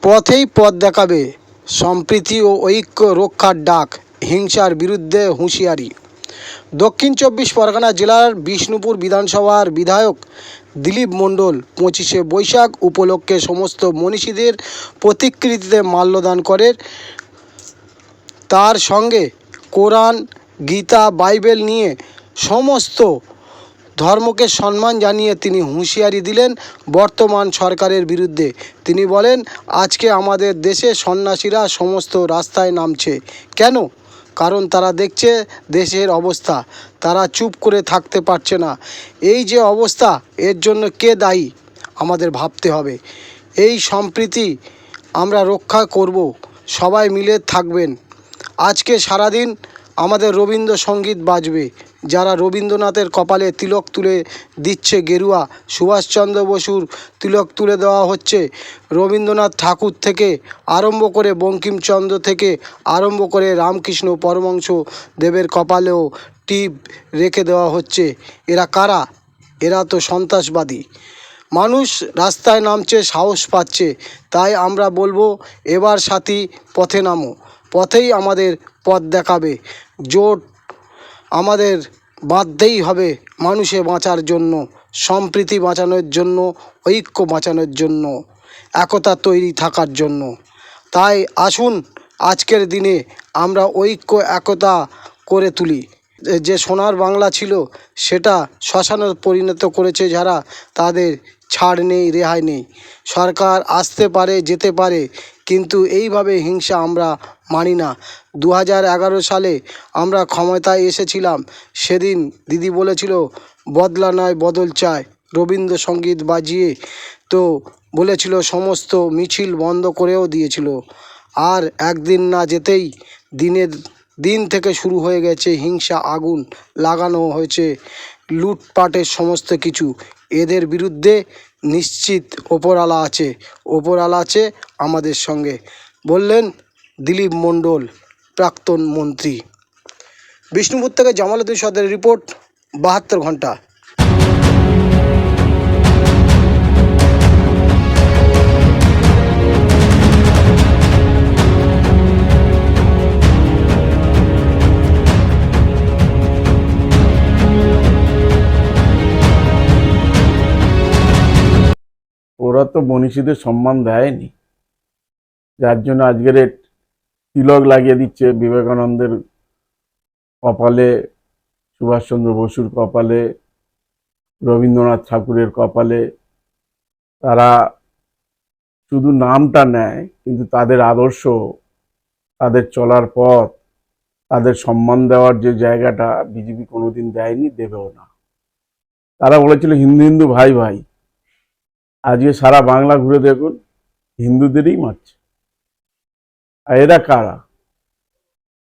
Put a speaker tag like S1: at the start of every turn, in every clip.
S1: পথেই পথ দেখাবে, সম্প্রীতি ও ঐক্য রক্ষার ডাক, হিংসার বিরুদ্ধে হুঁশিয়ারি। দক্ষিণ চব্বিশ পরগনা জেলার বিষ্ণুপুর বিধানসভার বিধায়ক দিলীপ মণ্ডল 25শে বৈশাখ উপলক্ষে সমস্ত মনীষীদের প্রতিকৃতিতে মাল্যদান করেন। তার সঙ্গে কোরআন, গীতা, বাইবেল নিয়ে সমস্ত ধর্মকে সম্মান জানিয়ে তিনি হুঁশিয়ারি দিলেন বর্তমান সরকারের বিরুদ্ধে। তিনি বলেন, আজকে আমাদের দেশে সন্ন্যাসীরা সমস্ত রাস্তায় নামছে কেন? কারণ তারা দেখছে দেশের অবস্থা, তারা চুপ করে থাকতে পারছে না। এই যে অবস্থা, এর জন্য কে দায়ী আমাদের ভাবতে হবে। এই সম্প্রীতি আমরা রক্ষা করব, সবাই মিলে থাকবেন। আজকে সারাদিন আমাদের রবীন্দ্রসঙ্গীত বাজবে। যারা রবীন্দ্রনাথের কপালে তিলক তুলে দিচ্ছে গেরুয়া, সুভাষচন্দ্র বসুর তিলক তুলে দেওয়া হচ্ছে, রবীন্দ্রনাথ ঠাকুর থেকে আরম্ভ করে বঙ্কিমচন্দ্র থেকে আরম্ভ করে রামকৃষ্ণ পরমহংস দেবের কপালেও টিপ রেখে দেওয়া হচ্ছে। এরা কারা? এরা তো সন্ত্রাসবাদী। মানুষ রাস্তায় নামছে, সাহস পাচ্ছে। তাই আমরা বলবো, এবার সাথী পথে নামো, পথেই আমাদের পথ দেখাবে। জোট আমাদের বাঁধতেই হবে মানুষে বাঁচার জন্য, সম্প্রীতি বাঁচানোর জন্য, ঐক্য বাঁচানোর জন্য, একতা তৈরি থাকার জন্য। তাই আসুন আজকের দিনে আমরা ঐক্য একতা করে তুলি। যে সোনার বাংলা ছিল সেটা শ্মশানে পরিণত করেছে যারা, তাদের ছাড় নেই, রেহাই নেই। সরকার আসতে পারে, যেতে পারে, কিন্তু এইভাবে হিংসা আমরা মানি না। 2011 সালে আমরা ক্ষমতায় এসেছিলাম, সেদিন দিদি বলেছিল বদলা নয় বদল চায়, রবীন্দ্রসঙ্গীত বাজিয়ে তো বলেছিল সমস্ত মিছিল বন্ধ করেও দিয়েছিল। আর একদিন না যেতেই দিন থেকে শুরু হয়ে গেছে হিংসা, আগুন লাগানো হয়েছে, লুটপাটের সমস্ত কিছু। এদের বিরুদ্ধে নিশ্চিত ওপরওয়ালা আছে, ওপরওয়ালা আছে আমাদের সঙ্গে, বললেন দিলীপ মণ্ডল, প্রাক্তন মন্ত্রী। বিষ্ণুপুর থেকে জামালউদ্দিন সর্দারের রিপোর্ট, 72 ঘন্টা।
S2: ওরা তো মনীষীদের সম্মান দেয়নি, যার জন্য আজকের তিলক লাগিয়ে দিচ্ছে বিবেকানন্দের কপালে, সুভাষচন্দ্র বসুর কপালে, রবীন্দ্রনাথ ঠাকুরের কপালে। তারা শুধু নামটা নেয়, কিন্তু তাদের আদর্শ, তাদের চলার পথ, তাদের সম্মান দেওয়ার যে জায়গাটা বিজেপি কোনোদিন দেয়নি, দেবেও না। তারা বলেছিল হিন্দু হিন্দু ভাই ভাই। আজকে সারা বাংলা ঘুরে দেখুন, হিন্দুদেরই মারছে। আর এরা কারা?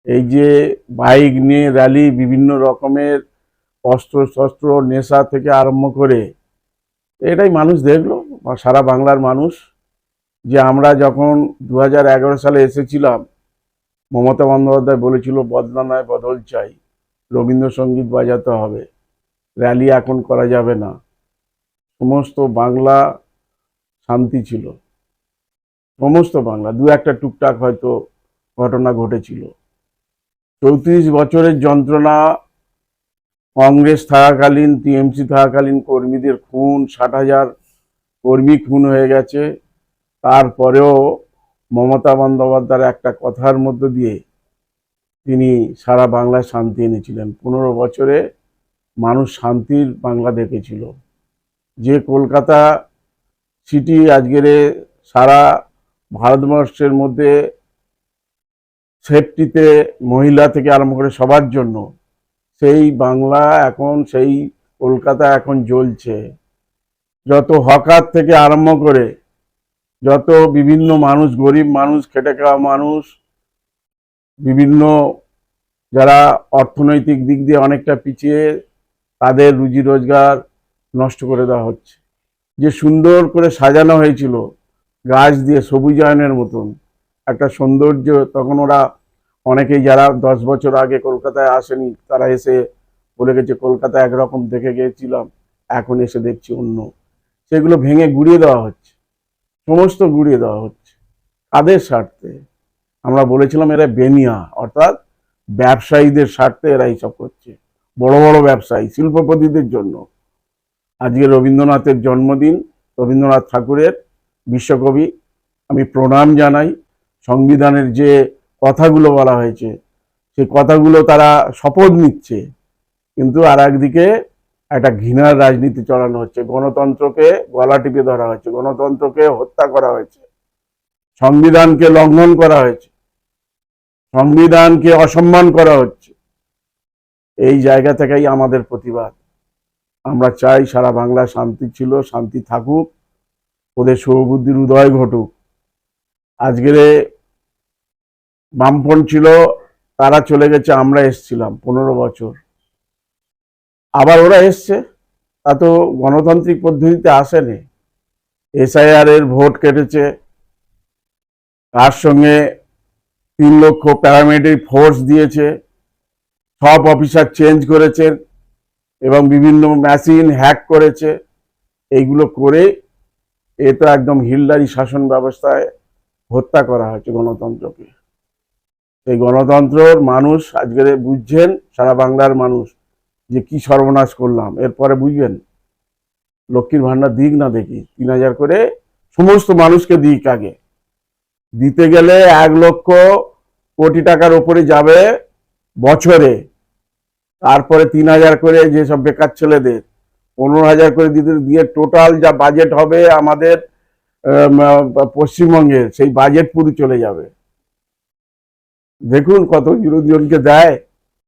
S2: এই যে বাইক নিয়ে র্যালি, বিভিন্ন রকমের অস্ত্র শস্ত্র, নেশা থেকে আরম্ভ করে, এটাই মানুষ দেখলো, সারা বাংলার মানুষ। যে আমরা যখন 2011 সালে এসেছিলাম, মমতা বন্দ্যোপাধ্যায় বলেছিল বদলা নয় বদল চাই, রবীন্দ্রসঙ্গীত বাজাতে হবে, র্যালি এখন করা যাবে না। সমস্ত বাংলা শান্তি ছিল, সমস্ত বাংলা। দু একটা টুকটাক হয়তো ঘটনা ঘটেছিল। 34 বছরের যন্ত্রণা, কংগ্রেস থাকাকালীন, টিএমসি থাকাকালীন কর্মীদের খুন, 60,000 কর্মী খুন হয়ে গেছে। তারপরেও মমতা বন্দ্যোপাধ্যায়ের একটা কথার মধ্য দিয়ে তিনি সারা বাংলায় শান্তি এনেছিলেন। 15 বছরে মানুষ শান্তির বাংলা দেখেছিল। যে কলকাতা সিটি আজকের সারা ভারতবর্ষের মধ্যে সেফটিতে মহিলা থেকে আরম্ভ করে সবার জন্য, সেই বাংলা এখন, সেই কলকাতা এখন জ্বলছে। যত হকার থেকে আরম্ভ করে যত বিভিন্ন মানুষ, গরিব মানুষ, খেটে খাওয়া মানুষ, বিভিন্ন যারা অর্থনৈতিক দিক দিয়ে অনেকটা পিছিয়ে, তাদের রুজি রোজগার নষ্ট করে দেওয়া হচ্ছে। যে সুন্দর করে সাজানো হয়েছিল গাছ দিয়ে, সবুজায়নের মতন একটা সৌন্দর্য, তখন ওরা অনেকেই যারা 10 বছর আগে কলকাতায় আসেনি, তারা এসে বলে গেছে কলকাতা একরকম দেখে গিয়েছিলাম, এখন এসে দেখছি অন্য। সেগুলো ভেঙে গুড়িয়ে দেওয়া হচ্ছে, সমস্ত গুড়িয়ে দেওয়া হচ্ছে। কাদের স্বার্থে? আমরা বলেছিলাম এরা বেনিয়া, অর্থাৎ ব্যবসায়ীদের স্বার্থে এরা এইসব করছে। বড় বড় ব্যবসায়ী, শিল্পপতিদের জন্য। আজকে রবীন্দ্রনাথের জন্মদিন, রবীন্দ্রনাথ ঠাকুরের, বিশ্বকবি, আমি প্রণাম জানাই। সংবিধানের যে কথাগুলো বলা হয়েছে সেই কথাগুলো তারা শপথ নিচ্ছে, কিন্তু আর একদিকে একটা ঘৃণার রাজনীতি চালানো হচ্ছে। গণতন্ত্রকে গলা টিপে ধরা হয়েছে, গণতন্ত্রকে হত্যা করা হয়েছে, সংবিধানকে লঙ্ঘন করা হয়েছে, সংবিধানকে অসম্মান করা হচ্ছে। এই জায়গা থেকেই আমাদের প্রতিবাদ। আমরা চাই সারা বাংলা শান্তি ছিল, শান্তি থাকুক, ওদের শুভবুদ্ধির উদয় ঘটুক। আজকের বামপন ছিল, তারা চলে গেছে, আমরা এসছিলাম 15 বছর, আবার ওরা এসছে। তা তো গণতান্ত্রিক পদ্ধতিতে আসেনি। এসআইআর এর ভোট কেটেছে, তার সঙ্গে 3 লক্ষ প্যারামিলিটারি ফোর্স দিয়েছে, সব অফিসার চেঞ্জ করেছেন এবং বিভিন্ন মেশিন হ্যাক করেছে। এইগুলো করে এ তো একদম হিলদারি শাসন ব্যবস্থায় হত্যা করা হয়েছে গণতন্ত্রকে। এই গণতন্ত্রর মানুষ আজকে বুঝছেন, সারা বাংলার মানুষ, যে কি সর্বনাশ করলাম। এরপরে বুঝবেন, লক্ষ্মীর ভান্ডার দিক না দেখি, 3000 করে সমস্ত মানুষকে দিক। আগে দিতে গেলে 1 লক্ষ কোটি টাকার উপরে যাবে বছরে, তারপরে 3000 করে যেসব বেকার ছেলেদের 15,000 করে দিতে দিয়ে টোটাল যা বাজেট হবে আমাদের পশ্চিমবঙ্গের, সেই বাজেট পুরো চলে যাবে। দেখুন কত জনকে দেয়।